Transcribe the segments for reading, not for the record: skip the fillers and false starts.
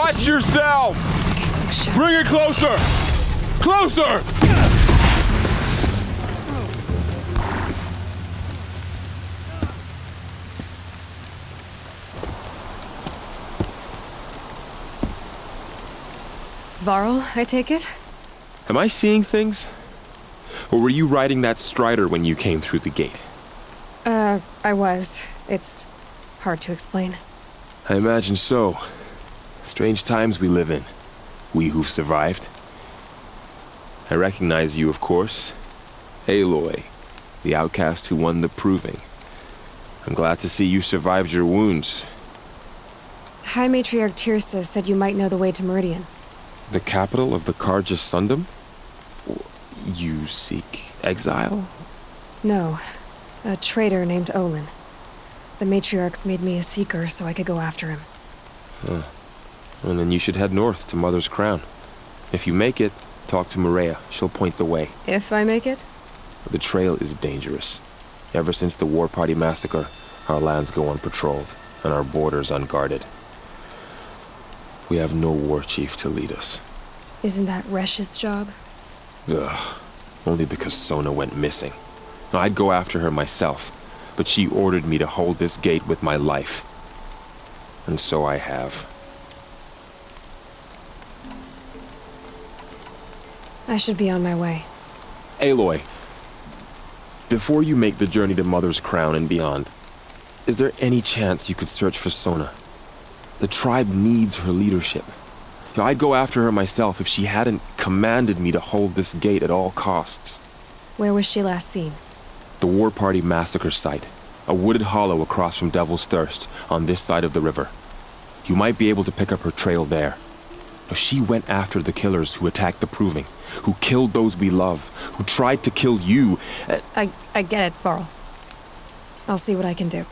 Watch yourselves! Bring it closer! Closer! Varl, I take it? Am I seeing things? Or were you riding that Strider when you came through the gate? I was. It's hard to explain. I imagine so. Strange times we live in. We who've survived. I recognize you, of course. Aloy, the outcast who won the Proving. I'm glad to see you survived your wounds. High Matriarch Tirsa said you might know the way to Meridian. The capital of the Carja Sundom? You seek exile? No. A traitor named Olin. The Matriarchs made me a seeker so I could go after him. Huh. Well, then you should head north to Mother's Crown. If you make it, talk to Maria. She'll point the way. If I make it? The trail is dangerous. Ever since the War Party massacre, our lands go unpatrolled, and our borders unguarded. We have no war chief to lead us. Isn't that Resh's job? Ugh. Only because Sona went missing. I'd go after her myself, but she ordered me to hold this gate with my life. And so I have. I should be on my way. Aloy, before you make the journey to Mother's Crown and beyond, is there any chance you could search for Sona? The tribe needs her leadership. I'd go after her myself if she hadn't commanded me to hold this gate at all costs. Where was she last seen? The War Party massacre site. A wooded hollow across from Devil's Thirst, on this side of the river. You might be able to pick up her trail there. Now, she went after the killers who attacked the Proving, who killed those we love, who tried to kill you. I get it, Varl. I'll see what I can do.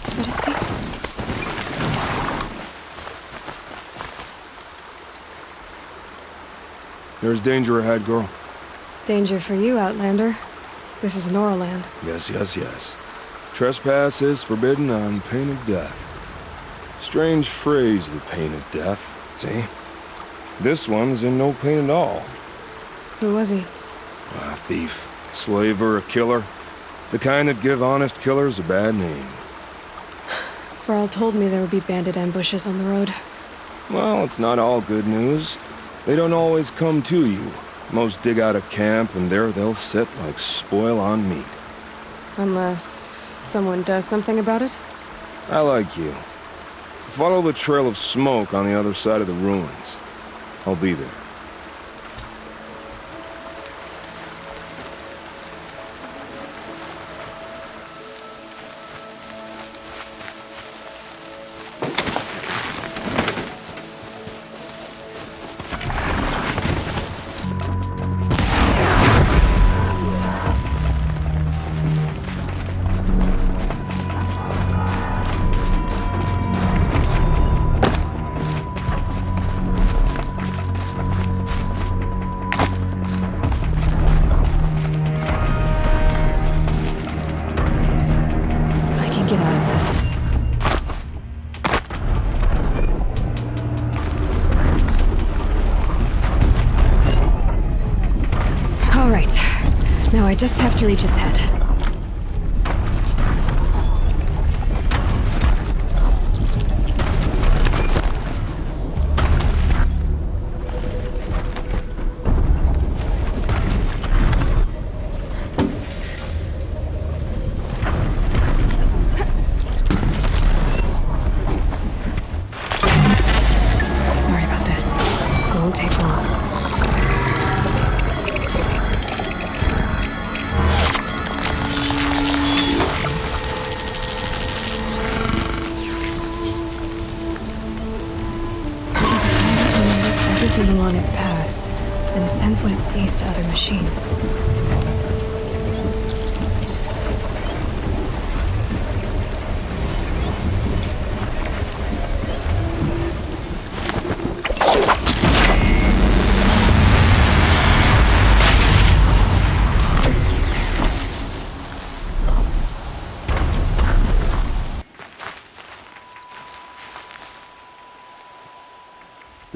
Is that his feet? There's danger ahead, girl. Danger for you, Outlander. This is Noraland. Yes. Trespass is forbidden on pain of death. Strange phrase, the pain of death. See? This one's in no pain at all. Who was he? A thief, slaver, a killer. The kind that give honest killers a bad name. Varl told me there would be bandit ambushes on the road. Well, it's not all good news. They don't always come to you. Most dig out a camp, and there they'll sit like spoil on meat. Unless someone does something about it? I like you. Follow the trail of smoke on the other side of the ruins. I'll be there. Get out of this. All right. Now I just have to reach its head. Everything along its path, and sends what it sees to other machines.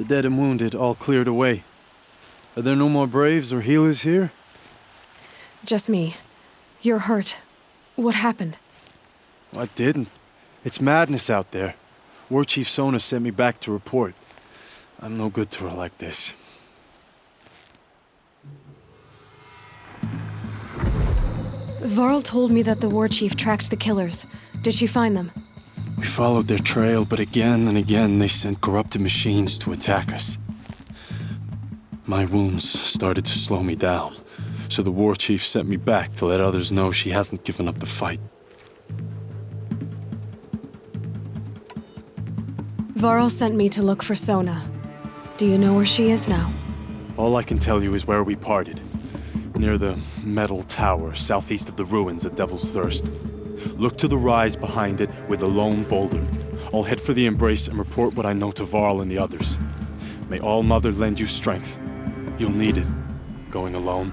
dead and wounded all cleared away. Are there no more Braves or healers here? Just me. You're hurt. What happened? I didn't. It's madness out there. War Chief Sona sent me back to report. I'm no good to her like this. Varl told me that the war chief tracked the killers. Did she find them? We followed their trail, but again and again they sent corrupted machines to attack us. My wounds started to slow me down, so the war chief sent me back to let others know she hasn't given up the fight. Varl sent me to look for Sona. Do you know where she is now? All I can tell you is where we parted. Near the metal tower, southeast of the ruins at Devil's Thirst. Look to the rise behind it with a lone boulder. I'll head for the embrace and report what I know to Varl and the others. May All Mother lend you strength. You'll need it, going alone.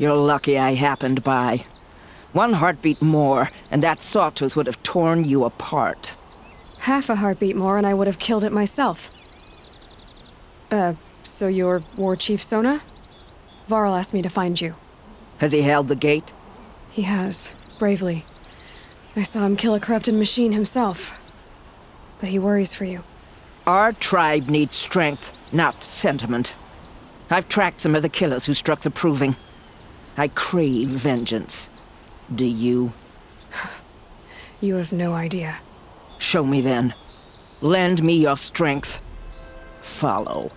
You're lucky I happened by. One heartbeat more, and that sawtooth would have torn you apart. Half a heartbeat more and I would have killed it myself. So you're War Chief Sona? Varl asked me to find you. Has he held the gate? He has, bravely. I saw him kill a corrupted machine himself. But he worries for you. Our tribe needs strength, not sentiment. I've tracked some of the killers who struck the Proving. I crave vengeance. Do you? You have no idea. Show me then. Lend me your strength. Follow.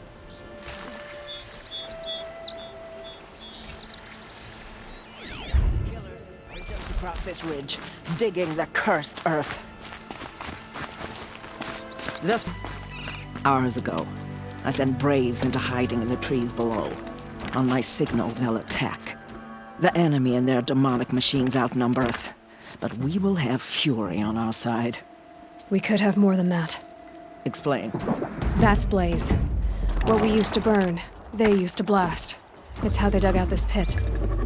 Killers are just across this ridge, digging the cursed earth. Hours ago, I sent Braves into hiding in the trees below. On my signal, they'll attack. The enemy and their demonic machines outnumber us, but we will have fury on our side. We could have more than that. Explain. That's Blaze. What we used to burn, they used to blast. It's how they dug out this pit.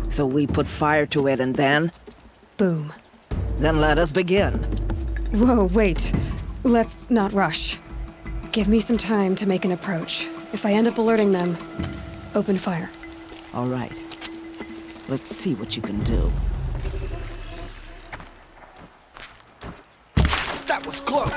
So we put fire to it and then? Boom. Then let us begin. Whoa, wait. Let's not rush. Give me some time to make an approach. If I end up alerting them, open fire. All right. Let's see what you can do. That was close!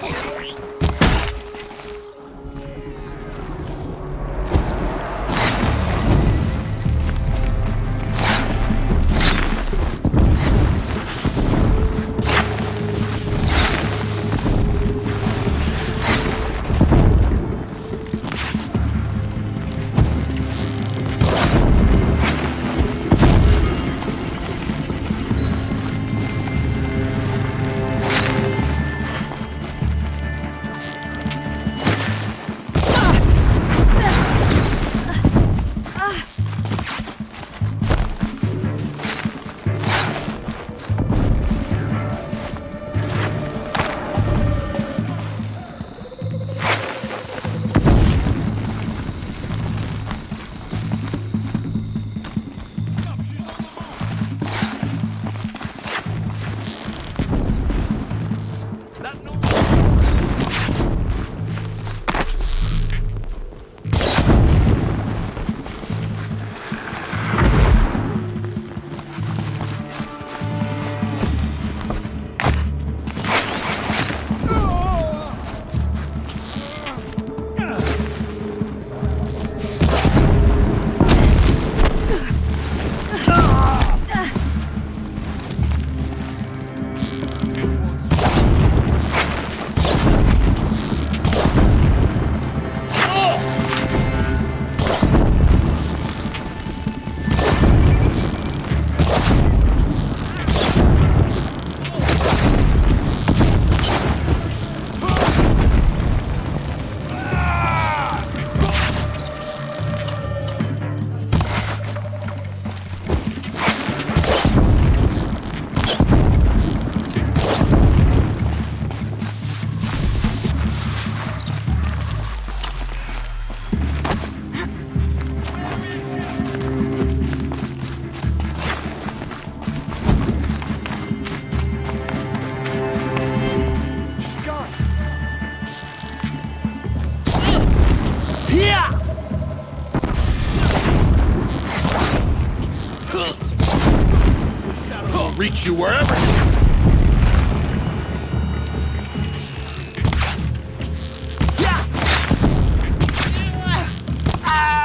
reach you wherever.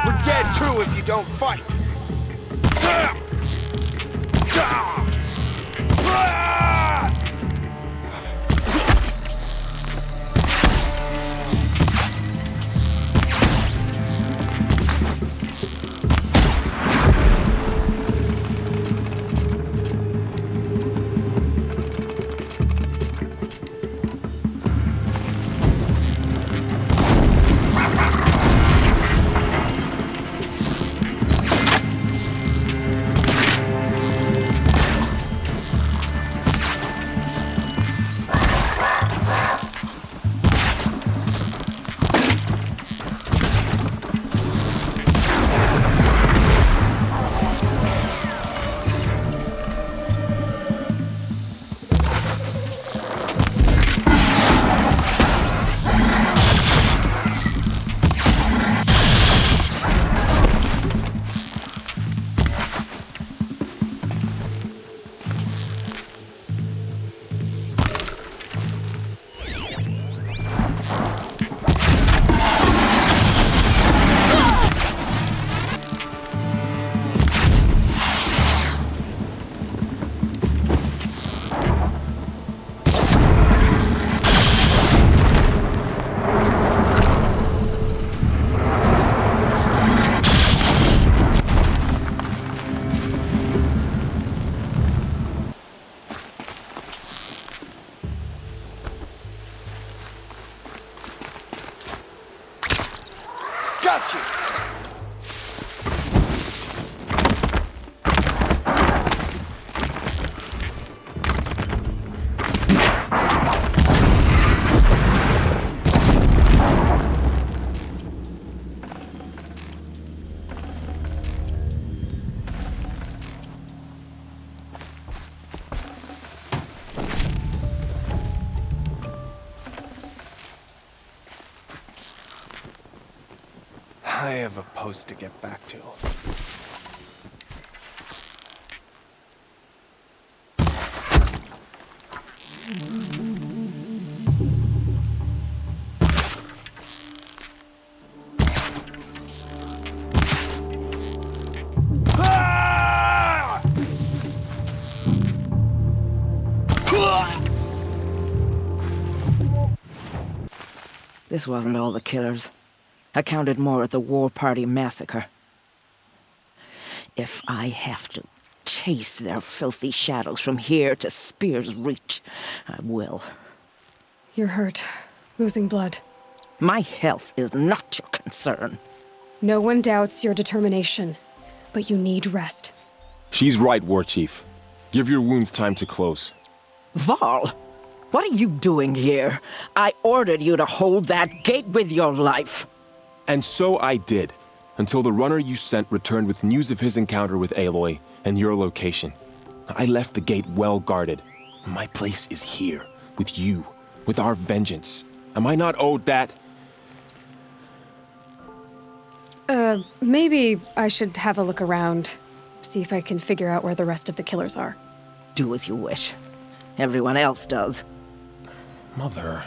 We're dead too if you don't fight. Got you! I have a post to get back to. This wasn't all the killers. I counted more at the War Party massacre. If I have to chase their filthy shadows from here to Spear's Reach, I will. You're hurt, losing blood. My health is not your concern. No one doubts your determination, but you need rest. She's right, War Chief. Give your wounds time to close. Varl, what are you doing here? I ordered you to hold that gate with your life. And so I did, until the runner you sent returned with news of his encounter with Aloy and your location. I left the gate well guarded. My place is here, with you, with our vengeance. Am I not owed that? Maybe I should have a look around, see if I can figure out where the rest of the killers are. Do as you wish. Everyone else does. Mother...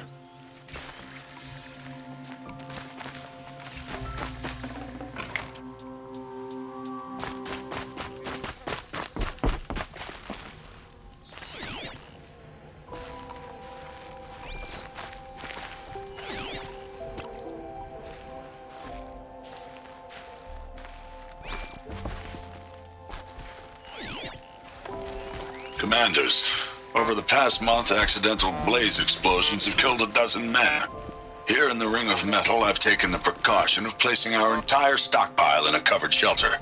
Commanders, over the past month, accidental blaze explosions have killed a dozen men. Here in the Ring of Metal, I've taken the precaution of placing our entire stockpile in a covered shelter,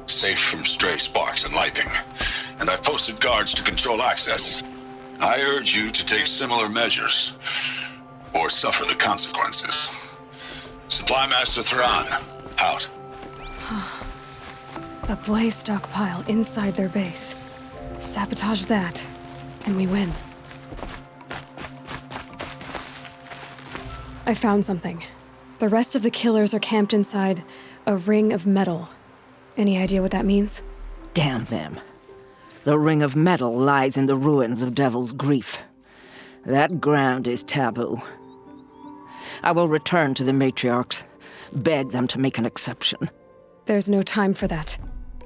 safe from stray sparks and lightning. And I've posted guards to control access. I urge you to take similar measures, or suffer the consequences. Supply Master Thrawn, out. A blaze stockpile inside their base. Sabotage that, and we win. I found something. The rest of the killers are camped inside a ring of metal. Any idea what that means? Damn them. The ring of metal lies in the ruins of Devil's Grief. That ground is taboo. I will return to the matriarchs, beg them to make an exception. There's no time for that.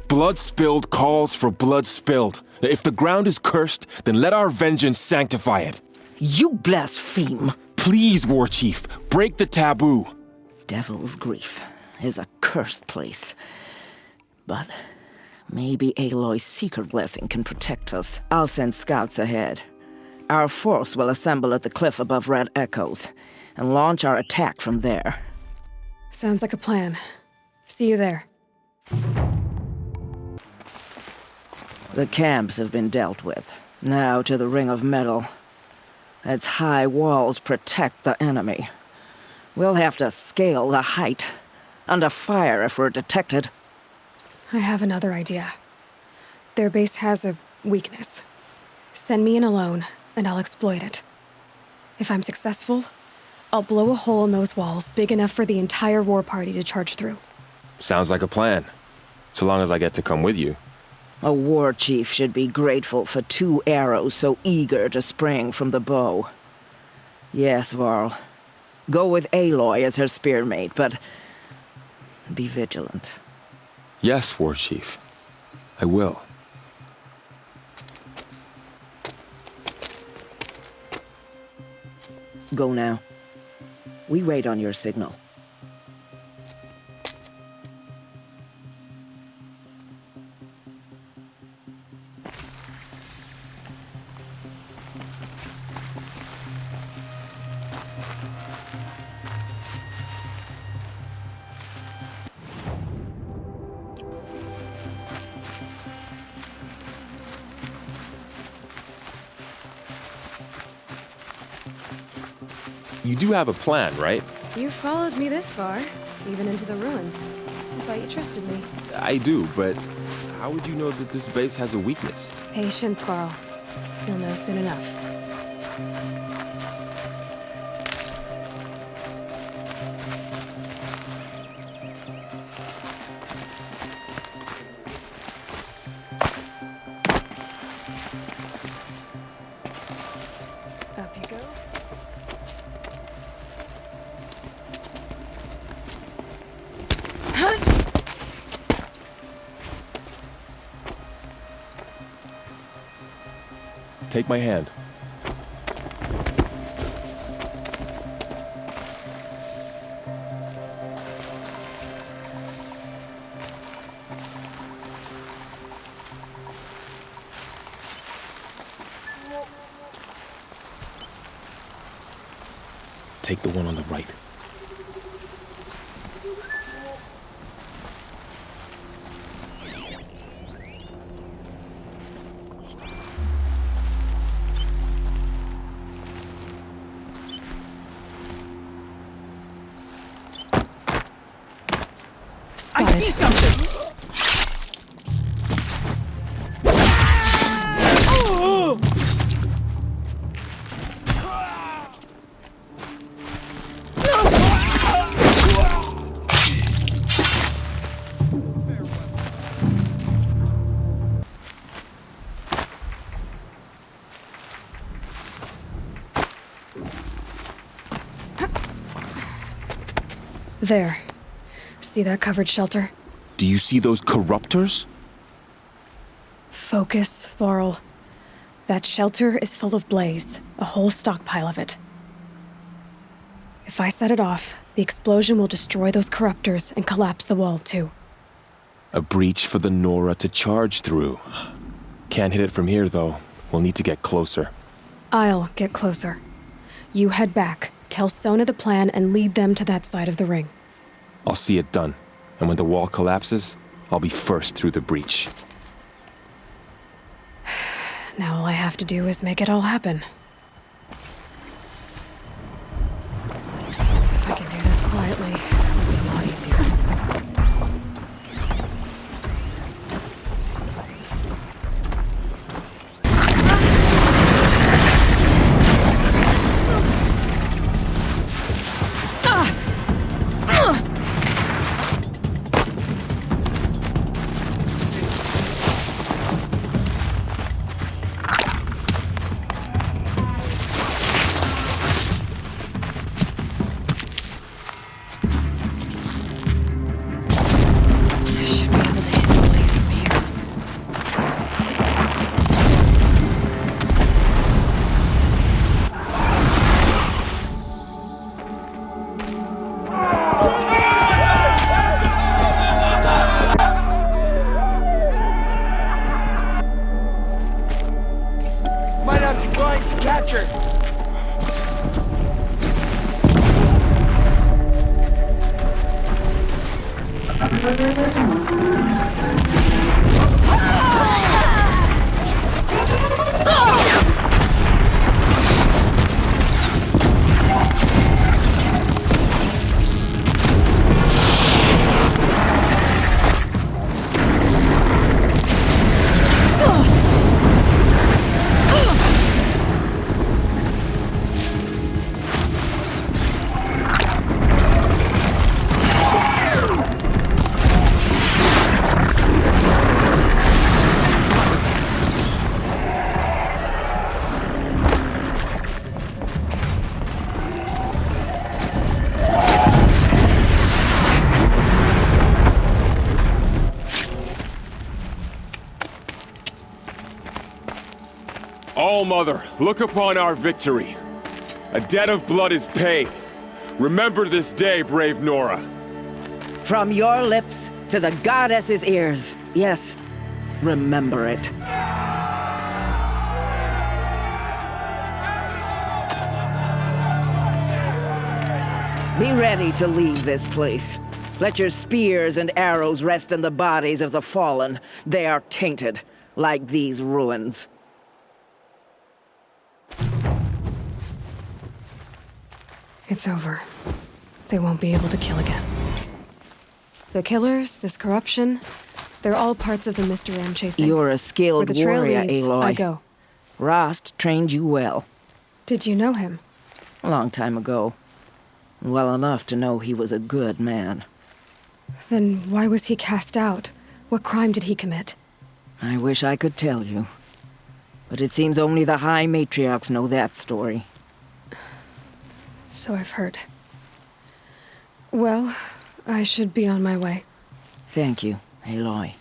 Blood spilled calls for blood spilled. If the ground is cursed, then let our vengeance sanctify it. You blaspheme! Please, War Chief, break the taboo. Devil's Grief is a cursed place. But maybe Aloy's secret blessing can protect us. I'll send scouts ahead. Our force will assemble at the cliff above Red Echoes and launch our attack from there. Sounds like a plan. See you there. The camps have been dealt with. Now to the Ring of Metal. Its high walls protect the enemy. We'll have to scale the height. Under fire if we're detected. I have another idea. Their base has a weakness. Send me in alone, and I'll exploit it. If I'm successful, I'll blow a hole in those walls big enough for the entire war party to charge through. Sounds like a plan. So long as I get to come with you. A war chief should be grateful for 2 arrows so eager to spring from the bow. Yes, Varl. Go with Aloy as her spearmate, but be vigilant. Yes, War Chief. I will. Go now. We wait on your signal. You do have a plan, right? You followed me this far, even into the ruins. I thought you trusted me. I do, but how would you know that this base has a weakness? Patience, Varl. You'll know soon enough. Up you go. Take my hand. Take the one on the right. There. See that covered shelter? Do you see those corruptors? Focus, Varl. That shelter is full of blaze, a whole stockpile of it. If I set it off, the explosion will destroy those corruptors and collapse the wall, too. A breach for the Nora to charge through. Can't hit it from here, though. We'll need to get closer. I'll get closer. You head back, tell Sona the plan, and lead them to that side of the ring. I'll see it done. And when the wall collapses, I'll be first through the breach. Now all I have to do is make it all happen. If I can do this quietly, it'll be a lot easier. All-Mother, look upon our victory. A debt of blood is paid. Remember this day, brave Nora. From your lips to the goddess's ears. Yes, remember it. Be ready to leave this place. Let your spears and arrows rest in the bodies of the fallen. They are tainted, like these ruins. It's over. They won't be able to kill again. The killers, this corruption, they're all parts of the mystery I'm chasing. You're a Where skilled the trail warrior, leads, Aloy. I go. Rost trained you well. Did you know him? A long time ago. Well enough to know he was a good man. Then why was he cast out? What crime did he commit? I wish I could tell you. But it seems only the High Matriarchs know that story. So I've heard. Well, I should be on my way. Thank you, Aloy.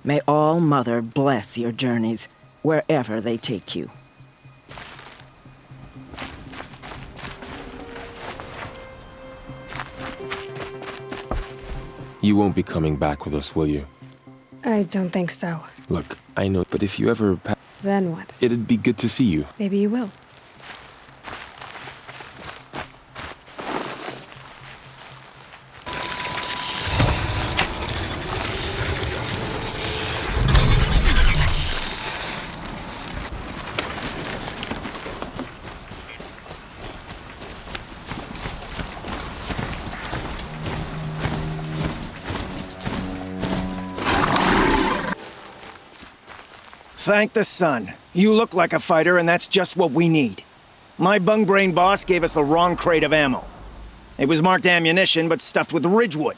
May All-Mother bless your journeys, wherever they take you. You won't be coming back with us, will you? I don't think so. Look, I know, but if you ever Then what? it'd be good to see you. Maybe you will. Thank the sun. You look like a fighter, and that's just what we need. My bung-brain boss gave us the wrong crate of ammo. It was marked ammunition, but stuffed with Ridgewood.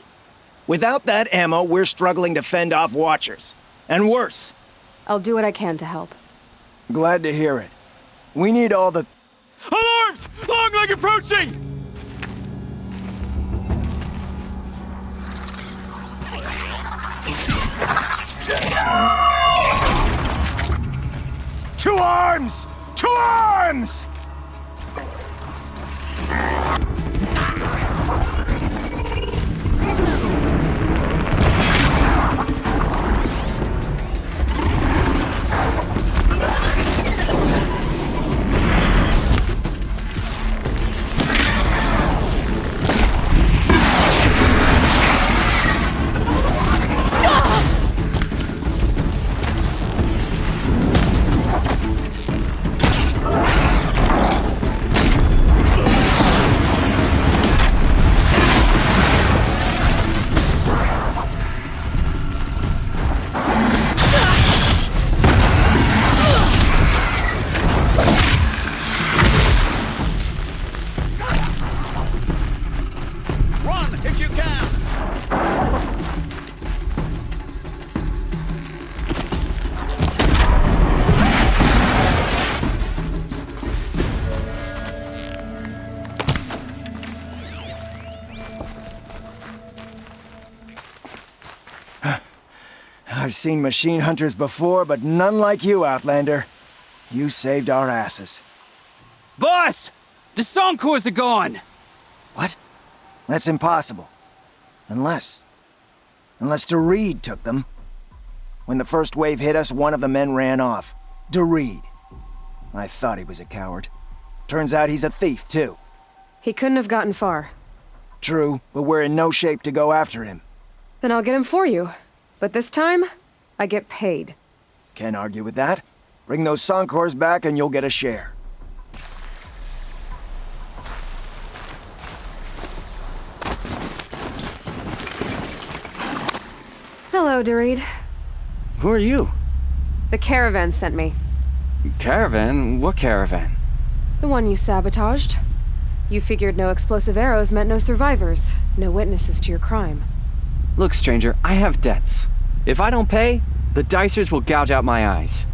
Without that ammo, we're struggling to fend off Watchers. And worse. I'll do what I can to help. Glad to hear it. We need all the... Alarms! Longleg approaching! To arms! To arms! I've seen machine hunters before, but none like you, Outlander. You saved our asses. Boss! The Soncors are gone! What? That's impossible. Unless DeReed took them. When the first wave hit us, one of the men ran off. DeReed. I thought he was a coward. Turns out he's a thief, too. He couldn't have gotten far. True, but we're in no shape to go after him. Then I'll get him for you. But this time, I get paid. Can't argue with that. Bring those Sancors back and you'll get a share. Hello, Dorit. Who are you? The caravan sent me. Caravan? What caravan? The one you sabotaged. You figured no explosive arrows meant no survivors, no witnesses to your crime. Look, stranger, I have debts. If I don't pay, the Dicers will gouge out my eyes.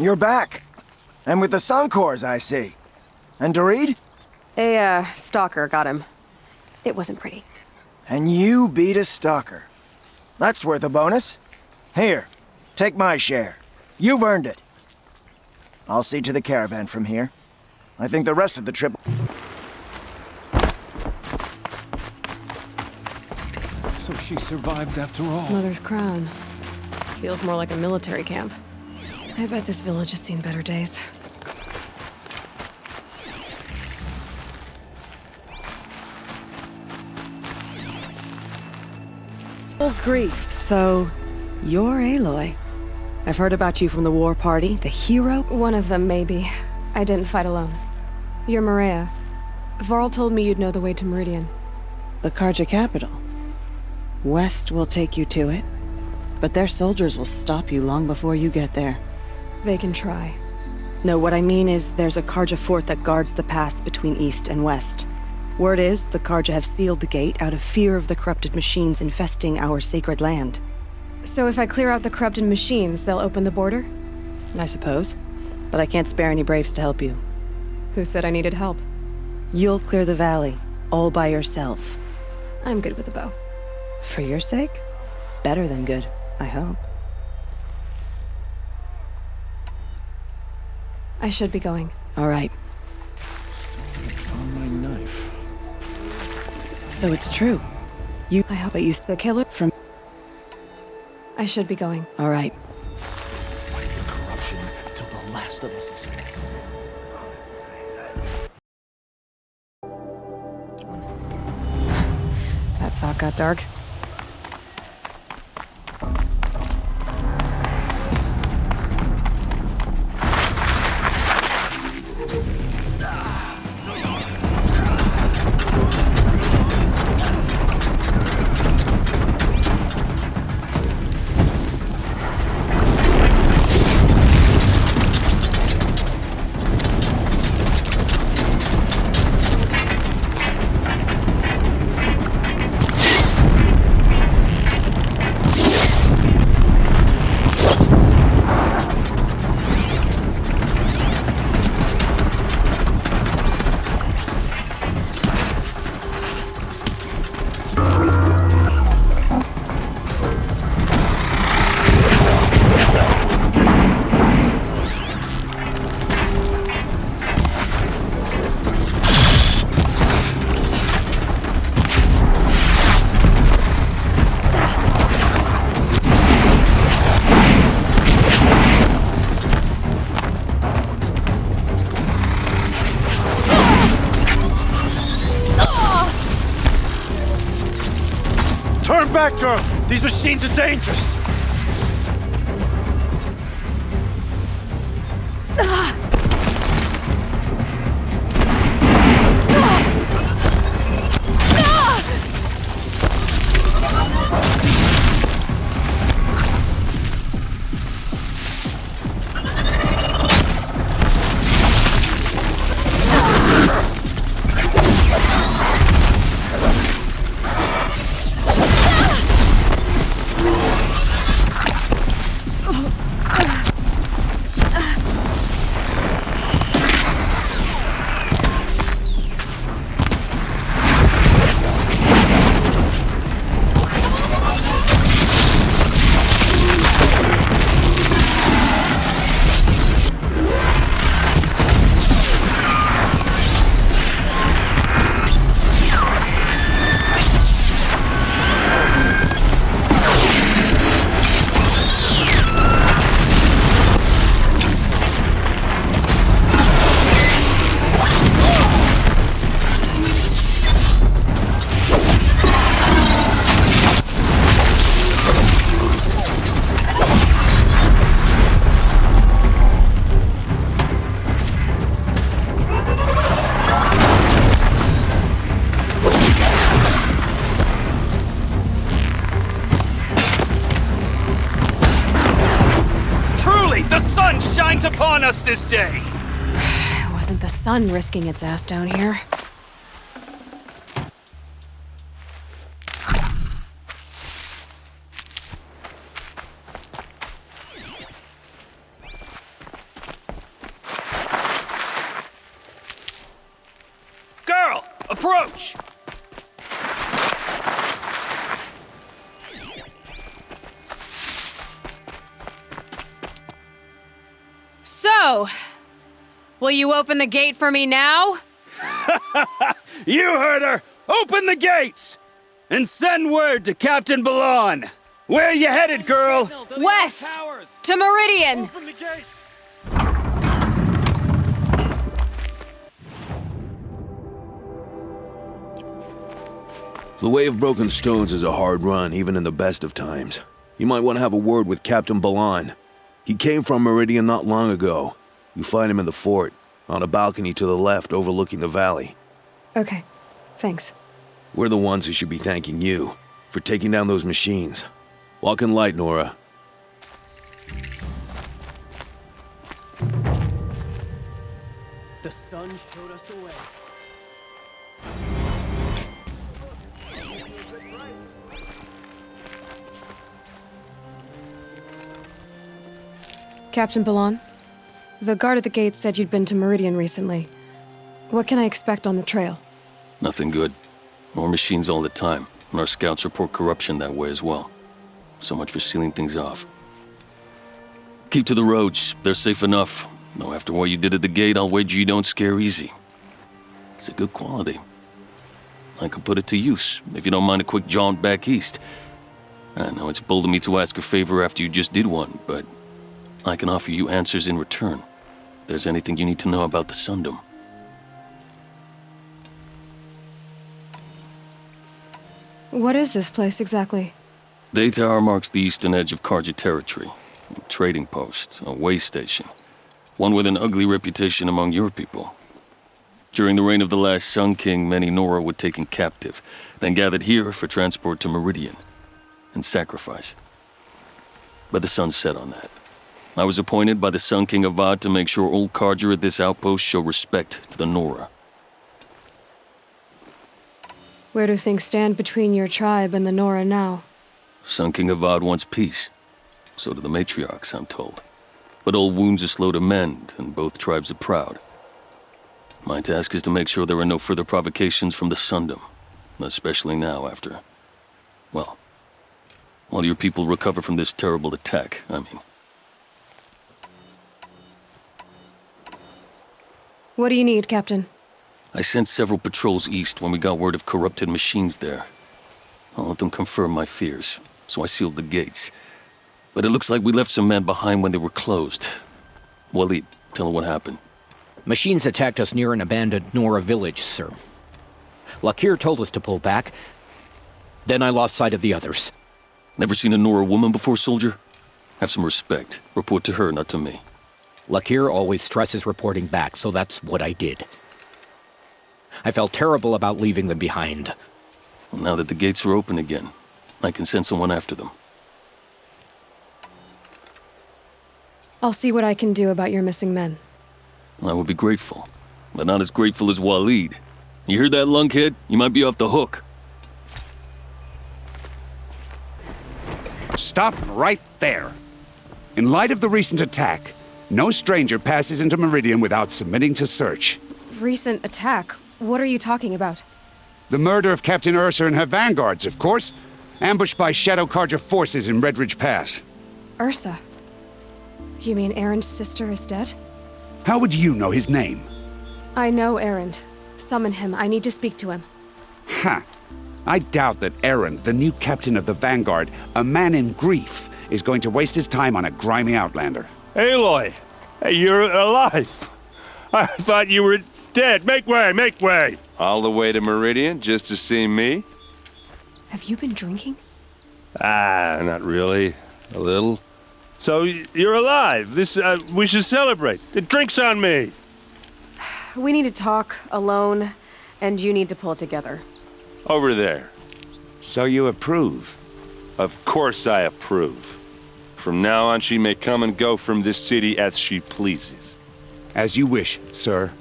You're back. And with the Sancors, I see. And Dorit? A, stalker got him. It wasn't pretty. And you beat a stalker. That's worth a bonus. Here, take my share. You've earned it. I'll see to the caravan from here. I think the rest of the trip... So she survived after all. Mother's Crown. Feels more like a military camp. I bet this village has seen better days. Grief. So, you're Aloy. I've heard about you from the war party, the hero. One of them, maybe. I didn't fight alone. You're Maria. Varl told me you'd know the way to Meridian. The Carja capital. West will take you to it, but their soldiers will stop you long before you get there. They can try. No, what I mean is there's a Carja fort that guards the pass between east and west. Word is, the Karja have sealed the gate out of fear of the corrupted machines infesting our sacred land. So if I clear out the corrupted machines, they'll open the border? I suppose. But I can't spare any braves to help you. Who said I needed help? You'll clear the valley, all by yourself. I'm good with a bow. For your sake? Better than good, I hope. I should be going. All right. Found my knife. So it's true. I hope you The killer? from... I should be going. All right. Fight the corruption till the last of us is left. That thought got dark. Turn back, girl! These machines are dangerous! Shines upon us this day! It wasn't the sun risking its ass down here. Girl, approach! So, will you open the gate for me now? You heard her! Open the gates! And send word to Captain Balon! Where you headed, girl? West! To Meridian! Open the gate! The Way of Broken Stones is a hard run, even in the best of times. You might want to have a word with Captain Balon. He came from Meridian not long ago. You find him in the fort, on a balcony to the left overlooking the valley. Okay, thanks. We're the ones who should be thanking you for taking down those machines. Walk in light, Nora. The sun showed us the way. Captain Balan, the guard at the gate said you'd been to Meridian recently. What can I expect on the trail? Nothing good. More machines all the time, and our scouts report corruption that way as well. So much for sealing things off. Keep to the roads. They're safe enough. Though after what you did at the gate, I'll wager you don't scare easy. It's a good quality. I could put it to use, if you don't mind a quick jaunt back east. I know it's bold of me to ask a favor after you just did one, but I can offer you answers in return. If there's anything you need to know about the Sundom. What is this place exactly? Day Tower marks the eastern edge of Carja territory. A trading post, a way station. One with an ugly reputation among your people. During the reign of the last Sun King, many Nora were taken captive, then gathered here for transport to Meridian and sacrifice. But the sun set on that. I was appointed by the Sun King Avad to make sure old Carja at this outpost show respect to the Nora. Where do things stand between your tribe and the Nora now? Sun King Avad wants peace. So do the matriarchs, I'm told. But old wounds are slow to mend, and both tribes are proud. My task is to make sure there are no further provocations from the Sundom. Especially now after... well, while your people recover from this terrible attack, I mean. What do you need, Captain? I sent several patrols east when we got word of corrupted machines there. I'll let them confirm my fears, so I sealed the gates. But it looks like we left some men behind when they were closed. Waleed, tell them what happened. Machines attacked us near an abandoned Nora village, sir. Lakir told us to pull back. Then I lost sight of the others. Never seen a Nora woman before, soldier? Have some respect. Report to her, not to me. Lakir always stresses reporting back, so that's what I did. I felt terrible about leaving them behind. Well, now that the gates are open again, I can send someone after them. I'll see what I can do about your missing men. I would be grateful, but not as grateful as Waleed. You heard that, lunkhead? You might be off the hook. Stop right there. In light of the recent attack, no stranger passes into Meridian without submitting to search. Recent attack? What are you talking about? The murder of Captain Ursa and her vanguards, of course. Ambushed by Shadow Carja forces in Redridge Pass. Ursa? You mean Erend's sister is dead? How would you know his name? I know Erend. Summon him. I need to speak to him. Ha! I doubt that Erend, the new captain of the Vanguard, a man in grief, is going to waste his time on a grimy outlander. Aloy! Hey, you're alive! I thought you were dead. Make way, make way! All the way to Meridian just to see me? Have you been drinking? Not really. A little. So, you're alive. We should celebrate. The drink's on me. We need to talk, alone, and you need to pull it together. Over there. So you approve? Of course I approve. From now on, she may come and go from this city as she pleases. As you wish, sir.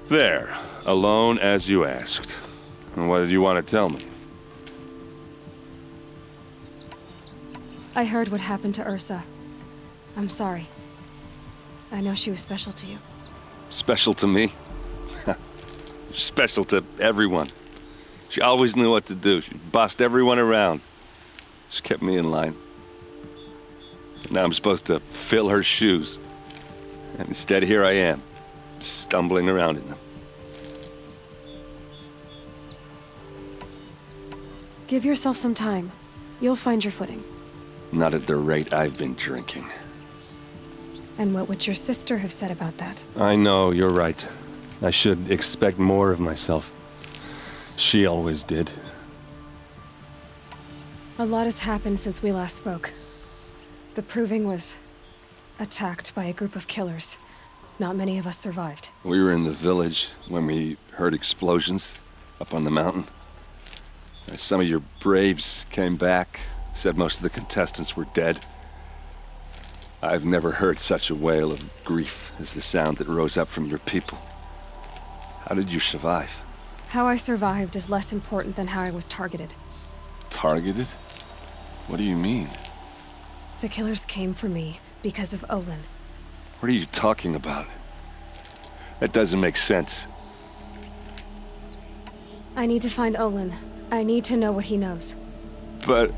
There. Alone as you asked. And what did you want to tell me? I heard what happened to Ursa. I'm sorry. I know she was special to you. Special to me? Special to everyone. She always knew what to do. She bossed everyone around. She kept me in line. Now I'm supposed to fill her shoes. And instead, here I am, stumbling around in them. Give yourself some time. You'll find your footing. Not at the rate I've been drinking. And what would your sister have said about that? I know, you're right. I should expect more of myself. She always did. A lot has happened since we last spoke. The Proving was attacked by a group of killers. Not many of us survived. We were in the village when we heard explosions up on the mountain. Some of your braves came back, said most of the contestants were dead. I've never heard such a wail of grief as the sound that rose up from your people. How did you survive? How I survived is less important than how I was targeted. Targeted? What do you mean? The killers came for me because of Olin. What are you talking about? That doesn't make sense. I need to find Olin. I need to know what he knows. But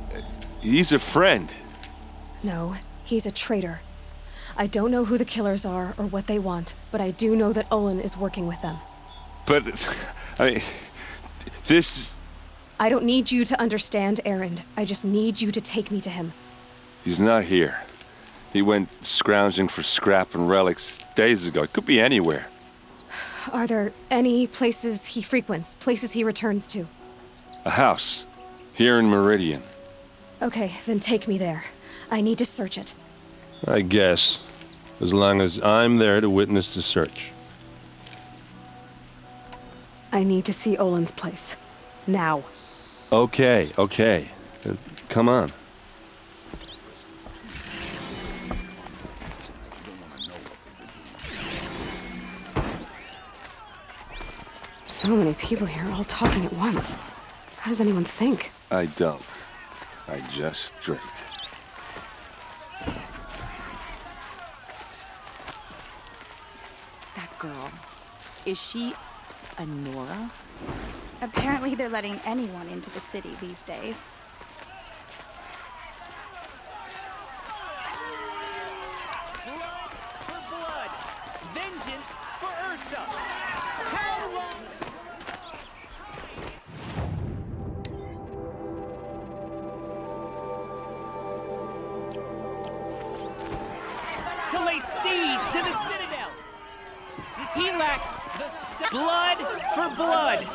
he's a friend. No, he's a traitor. I don't know who the killers are or what they want, but I do know that Olin is working with them. But, this... I don't need you to understand, Erend. I just need you to take me to him. He's not here. He went scrounging for scrap and relics days ago. It could be anywhere. Are there any places he frequents, places he returns to? A house. Here in Meridian. Okay, then take me there. I need to search it. I guess. As long as I'm there to witness the search. I need to see Olin's place. Now. Okay. Come on. So many people here, all talking at once. How does anyone think? I don't. I just drink. That girl. Is she a Nora? Apparently they're letting anyone into the city these days. Blood for blood! Vengeance for Ursa! How long? To lay siege to the Citadel! Does he lack the blood for blood?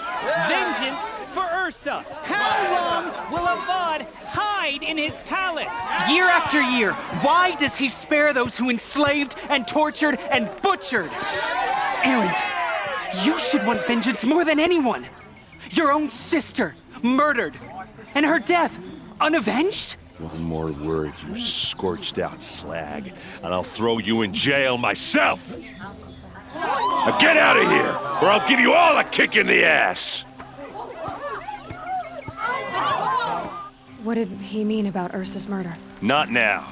Vengeance for Ursa! How long will Avad hide in his palace? Year after year, why does he spare those who enslaved and tortured and butchered? Erend, you should want vengeance more than anyone. Your own sister, murdered, and her death, unavenged? One more word, you scorched out slag, and I'll throw you in jail myself! Now get out of here, or I'll give you all a kick in the ass! What did he mean about Ursa's murder? Not now.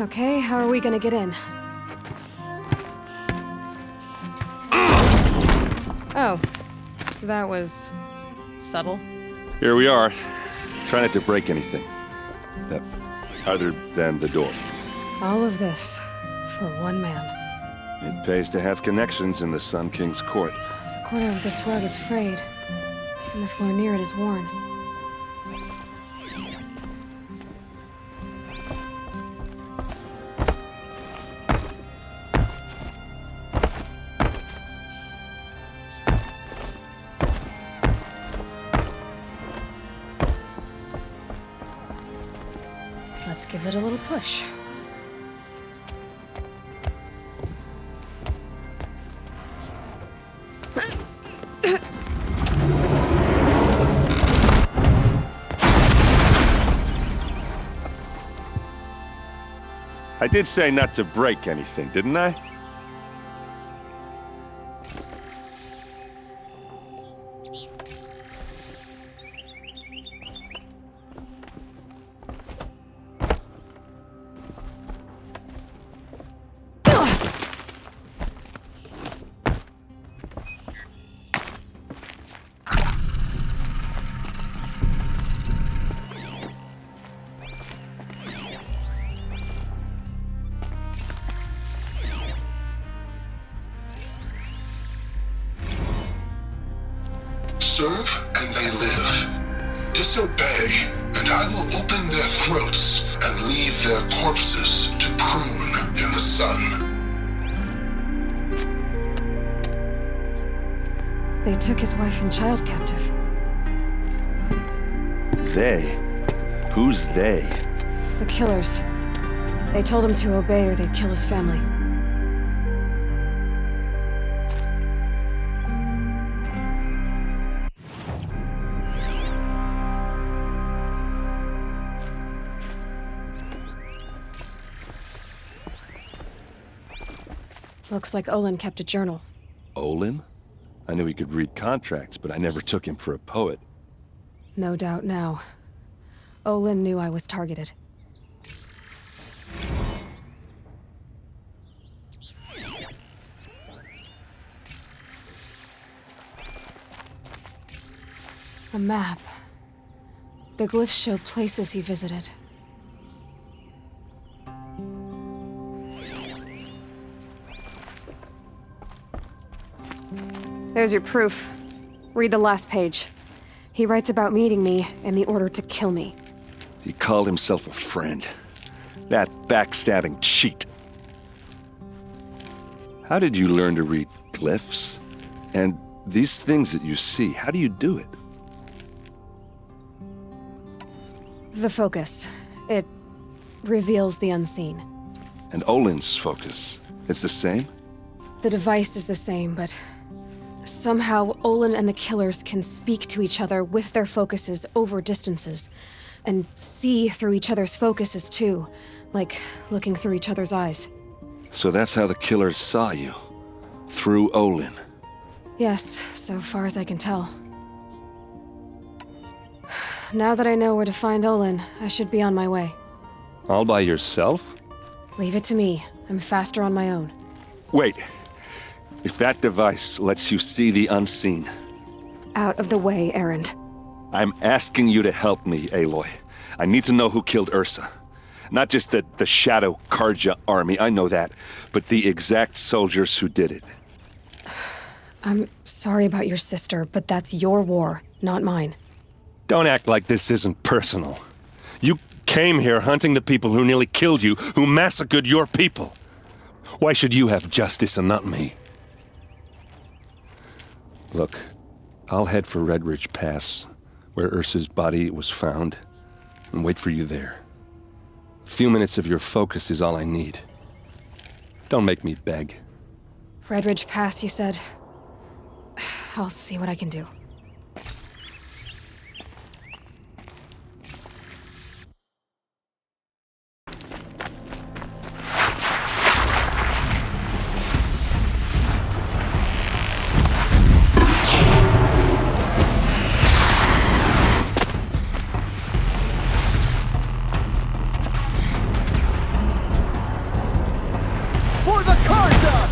Okay, how are we gonna get in? Oh, that was subtle. Here we are. Try not to break anything. Other than the door. All of this for one man. It pays to have connections in the Sun King's court. The corner of this rug is frayed, and the floor near it is worn. Let's give it a little push. I did say not to break anything, didn't I? Serve and they live. Disobey, and I will open their throats and leave their corpses to prune in the sun. They took his wife and child captive. They? Who's they? The killers. They told him to obey or they'd kill his family. Looks like Olin kept a journal. Olin? I knew he could read contracts, but I never took him for a poet. No doubt now. Olin knew I was targeted. A map. The glyphs show places he visited. There's your proof. Read the last page. He writes about meeting me and the order to kill me. He called himself a friend. That backstabbing cheat. How did you learn to read glyphs? And these things that you see, how do you do it? The focus. It reveals the unseen. And Olin's focus, it's the same? The device is the same, but somehow Olin and the killers can speak to each other with their focuses over distances, and see through each other's focuses too, like looking through each other's eyes. So that's how the killers saw you? Through Olin? Yes, so far as I can tell. Now that I know where to find Olin, I should be on my way. All by yourself? Leave it to me. I'm faster on my own. Wait. If that device lets you see the unseen... Out of the way, Erend. I'm asking you to help me, Aloy. I need to know who killed Ursa. Not just the Shadow Karja army, I know that, but the exact soldiers who did it. I'm sorry about your sister, but that's your war, not mine. Don't act like this isn't personal. You came here hunting the people who nearly killed you, who massacred your people. Why should you have justice and not me? Look, I'll head for Red Ridge Pass, where Ursa's body was found, and wait for you there. A few minutes of your focus is all I need. Don't make me beg. Red Ridge Pass, you said? I'll see what I can do. For the Karza!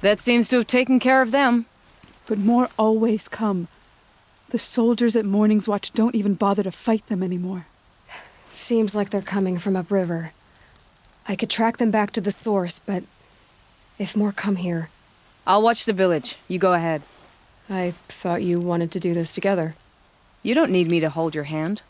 That seems to have taken care of them. But more always come. The soldiers at Morning's Watch don't even bother to fight them anymore. Seems like they're coming from upriver. I could track them back to the source, but if more come here... I'll watch the village. You go ahead. I thought you wanted to do this together. You don't need me to hold your hand.